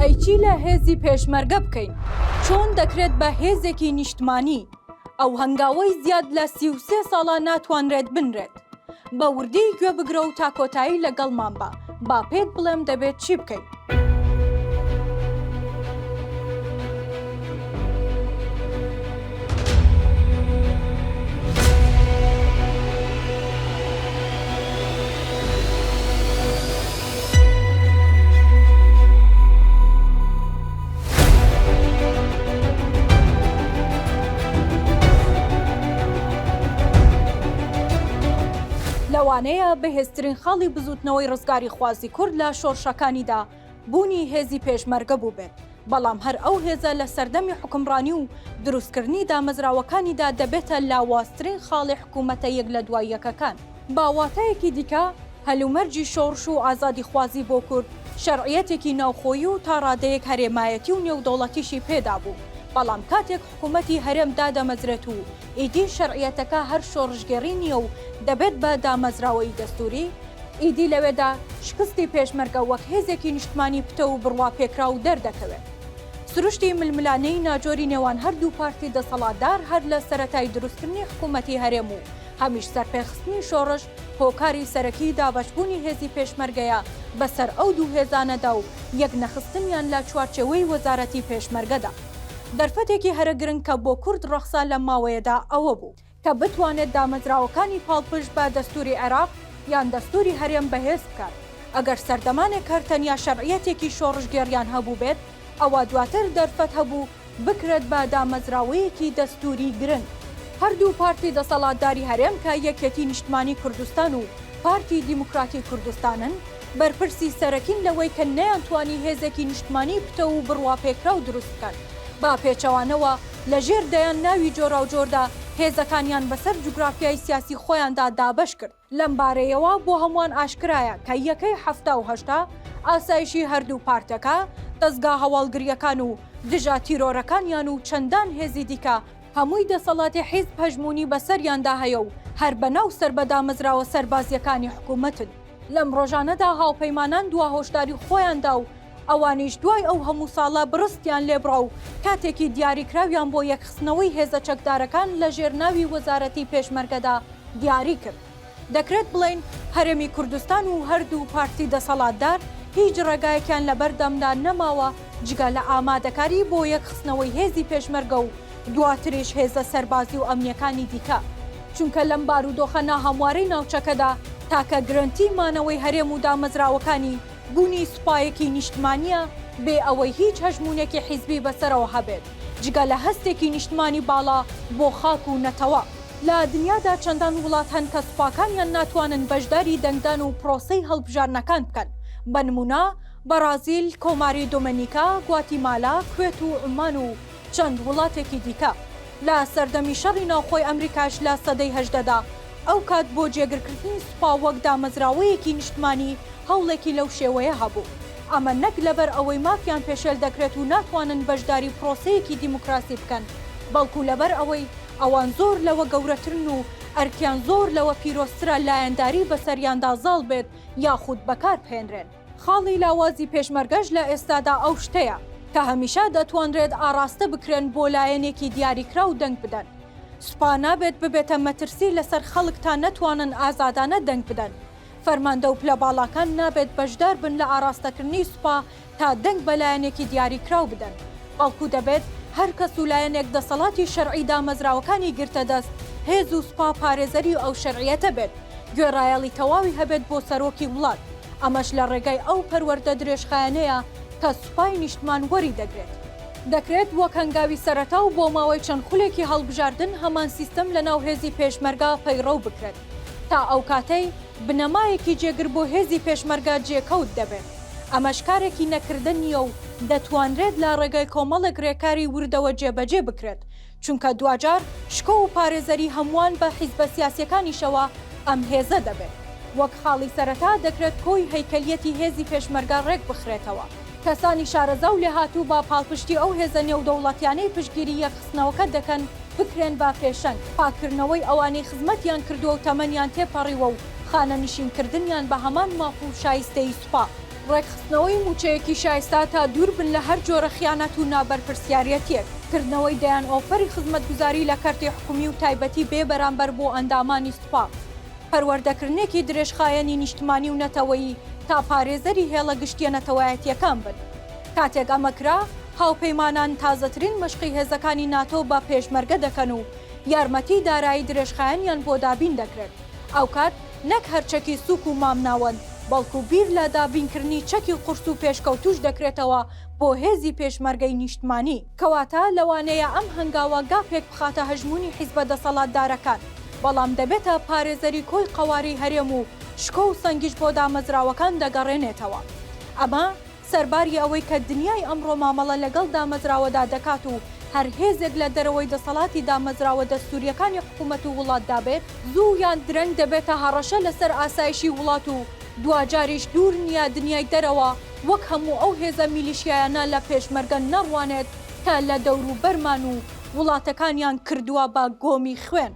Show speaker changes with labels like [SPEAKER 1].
[SPEAKER 1] ئەیچی لە هێزی پێشمەرگە بکەین چۆن دەکرێت بە هێزێکی نیشتمانی ئەو هەنگاوەی زیاد لە 33 ساڵە ناتوانرێت بنرێت بە وردی گوێ بگرە و تا کۆتایی لەگەڵمان بە با پێت بڵێم دەبێت چی بکەین. لەوانەیە بەهێزترین خاڵی بزوتنەوەی ڕزگاری خوازی کورد لە شۆڕشەکانیدا بوونی هێزی پێشمەرگە بوو بێت، بەڵام هەر ئەو هێزە لە سەردەمی حکومڕانی و دروستکردنی دامەزراوەکانیدا دەبێتە لاوازترین خاڵی حکوومەتە یەک لە دوای یەکەکان. باواتایەکی دیکە هەلومەرجی شۆڕش و ئازادی خوازی بۆ کورد شەرعیەتێکی ناوخۆیی و تا ڕادەیەک هەرێمایەتی و نێودەوڵەتیشی پێدا بوو، بەڵام کاتێک حکوومەتی هەرێم دادەمەزرێت و ئیدی شەرعیەتەکە هەر شۆڕژگەڕی نییە و دەبێت بە دامەزراوەی دەستوری، ئیدی لەوێدا شکستی پێشمەرگە وەک هێزێکی نیشتمانی پتە و بڕوا پێکرا و دەردەکەوێت. سروشتی ململانەی ناجۆری نێوان هەردوو پارتی دەسەڵاتدار هەر لە سەرەتای دروستکردنی حکوومەتی هەرێم و هەمیش سەرپێخستنی شۆڕش هۆکاری سەرەکی دابەشبوونی هێزی پێشمەرگەیە بەسەر ئەو دوو هێزانەدا و یەک نەخستنیان لە چوارچێوەی وەزارەتی پێشمەرگەدا. دەرفەتێکی هەرە گرنگ کە بۆ کورد ڕەخسا لە ماوەیەدا ئەوە بوو کە بتوانێت دامەزراوەکانی پاڵپشت بە دەستوری عێراق یان دەستوری هەرێم بەهێز بکات. ئەگەر سەردەمانێک هەر تەنیا شەرعیەتێکی شۆڕژگێڕیان هەبوو بێت، ئەوە دواتر دەرفەت هەبوو بکرێت بە دامەزراوەیەکی دەستوری گرنگ. هەردوو پارتی دەسەڵاتداری هەرێم کە یەکێتی نیشتمانی کوردستان و پارتی دیموکراتی کوردستانن بەرپرسی سەرەکین لەوەی کە نەیانتوانی هێزێکی نیشتمانی پتە و بڕواپێکرا و دروست بکەن. با پێچەوانەوە لە ژێر دەیان ناوی جۆرا و جۆردا هێزەکانیان بەسەر جوگرافیای سیاسی خۆیاندا دابەش کرد. لەم بارەیەوە بۆ هەمووان ئاشکرایە کە یەکەی هەفتا و هەشتا ئاسایشی هەردوو پارتەکە، دەستگا هەواڵگریەکان و دژا تیرۆرەکانیان و چەندان هێزی دیکە هەمووی دەسەڵاتی حیزب هەژمونی بەسەریاندا هەیە و هەر بەناو سەربەدامەزراوە سەربازیەکانی حکوومەتن. لەم ڕۆژانەدا هاوپەیمانان دواهۆشداری خۆیاندا و ئەوانیش دوای ئەو هەموو ساڵە بڕستیان لێبڕا و کاتێکی دیاریکراویان بۆ یەکخستنەوەی هێزە چەکدارەکان لە ژێرناوی وەزارەتی پێشمەرگەدا دیاری کرد. دەکرێت بڵێن هەرێمی کوردستان و هەردوو پارتی دەسەڵاتدار هیچ ڕێگایەکیان لە بەردەمدا نەماوە جگە لە ئامادەکاری بۆ یەکخستنەوەی هێزی پێشمەرگە و دواتریش هێزە سەربازی و ئەمنیەکانی دیکە، چونکە لەم بارودۆخە ناهەموارەی ناوچەکەدا تاکە گرنتی مانەوەی هەرێم و دامەزراوەکانی بوونی سوپایەکی نیشتمانیە بێ ئەوەی هیچ هەژمونێکی حیزبی بەسەرەوە هەبێت جگە لە هەستێکی نیشتمانی باڵا بۆ خاک و نەتەوە. لە دنیادا چەندان وڵات هەن کە سوپاکانیان ناتوانن بەشداری دەنگدان و پرۆسەی هەڵبژارنەکان بکەن، بە نمونە بەرازیل، کۆماری دۆمەنیکا، گواتیمالا، کوێت و عومان و چەند وڵاتێکی دیکە. لە سەردەمی شەڕی ناوخۆی ئەمریکاش لە سەدەی هەژدەدا ئەو کات بۆ جێگرکردنی سوپا وەک دامەزراوەیەکی نیشتمانی هەوڵێکی لەو شێوەیە هەبوو. ئەمە نەک لەبەر ئەوەی مافیان پێشێل دەکرێت و ناتوانن بەشداری پرۆسەیەکی دیموکراسی بکەن، بەڵکو لەبەر ئەوەی ئەوان زۆر لەوە گەورەترن و ئەرکیان زۆر لەوە پیرۆسترە لایەنداری بەسەریاندا زاڵ بێت یاخود بەکار بهێنرێن. خاڵی لاوازی پێشمەرگەش لە ئێستادا ئەو شتەیە کە هەمیشە دەتوانرێت ئاراستە بکرێن بۆ لایەنێکی دیاریکرا و دەنگ بدەن. سوپا نابێت ببێتە مەترسی لەسەر خەڵک تا نەتوانن ئازادانە دەنگ بدەن. فەرماندە و پلەباڵاکان نابێت بەشدار بن لە ئاراستەکردنی سوپا تا دەنگ بە لایەنێکی دیاریکراو بدەن، بەڵکو دەبێت هەر کەس و لایەنێک دەسەڵاتی شەرعی دامەزراوەکانی گرتە دەست هێز و سوپا پارێزەری ئەو شەرعیەتە بێت، گوێڕایەڵی تەواوی هەبێت بۆ سەرۆکی وڵات. ئەمەش لە ڕێگای ئەو پەروەردە درێژخایەنەیە کە سوپای نیشتمان وەری دەگرێت. دەکرێت وەک هەنگاوی سەرەتا و بۆ ماوەی چەند خولێکی هەڵبژاردن هەمان سیستەم لە ناو هێزی پێشمەرگا پەیڕەو بکرێت تا ئەو کاتەی بنەمایەکی جێگر بۆ هێزی پێشمەرگا جێکەوت دەبێت. ئەمەش کارێکی نەکردن نییە و دەتوانرێت لە ڕێگای کۆمەڵێک ڕێکاری وردەوە جێبەجێ بکرێت، چونکە دوجار شکۆ و پارێزەری هەمووان بە حیزبە سیاسیەکانیشەوە ئەم هێزە دەبێت. وەک خاڵی سەرەتا دەکرێت کۆی هەیکەلیەتی هێزی پێشمەرگا ڕێک بخرێتەوە. کەسانی شارەزا و لێهاتوو با پاڵپشتی ئەو هێزە نێودەوڵەتیانەی پشتگیری یەکخستنەوەکە دەکەن بکرێن با پێشەنگ، پاکردنەوەی ئەوانەی خزمەتیان کردووە و تەمەنیان تێپەڕیوە و خانە نشینکردنیان بە هەمان ماف و شایستەی سوپا. ڕێکخستنەوەی موچەیەکی شایستا تا دوور بن لە هەر جۆرە خیانەت و نابەرپرسیارەتیەک، کردنەوەی دەیان ئۆفەری خزمەتگوزاری لە کەرتی حکومی و تایبەتی بێ بەرامبەر بۆ ئەندامانی سوپا، پەروەردەکردنێکی درێژخایەنی نیشتمانی و نەتەوەیی تا پارێزەری هێڵە گشتیە نەتەوایەتیەکان بن. کاتێک ئەمەکرا، هاوپەیمانان تازەترین مەشقی هێزەکانی ناتۆ بە پێشمەرگە دەکەن و یارمەتی دارایی درێژخایەنیان بۆ دابین دەکرێت. ئەو کات نەک هەرچەکی سووک و مامناوەند، بەڵکو بیر لە دابینکردنی چەکی قورس و پێشکەوتوش دەکرێتەوە بۆ هێزی پێشمەرگەی نیشتمانی، کەواتە لەوانەیە ئەم هەنگاوە گاپێک بخاتە هەژمونی حیزبە دەسەڵاتدارەکان، بەڵام دەبێتە پارێزەری کۆی قەواری هەرێم و شکۆ و سەنگیش بۆ دامەزراوەکان دەگەڕێنێتەوە. ئەمە سەرباری ئەوەی کە دنیای ئەمڕۆ مامەڵە لەگەڵ دامەزراوەدا دەکات و هەر هێزێک لە دەرەوەی دەسەڵاتی دامەزراوە دەستوریەکانی حکوومەت و وڵات دابێت، زوو یان درەنگ دەبێتە هەڕەشە لەسەر ئاسایشی وڵات و دوجاریش دوور نییە دنیای دەرەوە وەک هەموو ئەو هێزە میلیشیایانە لە پێشمەرگە نەڕوانێت کە لە دەور و بەرمان و وڵاتەکانیان کردووە بە گۆمی خوێن.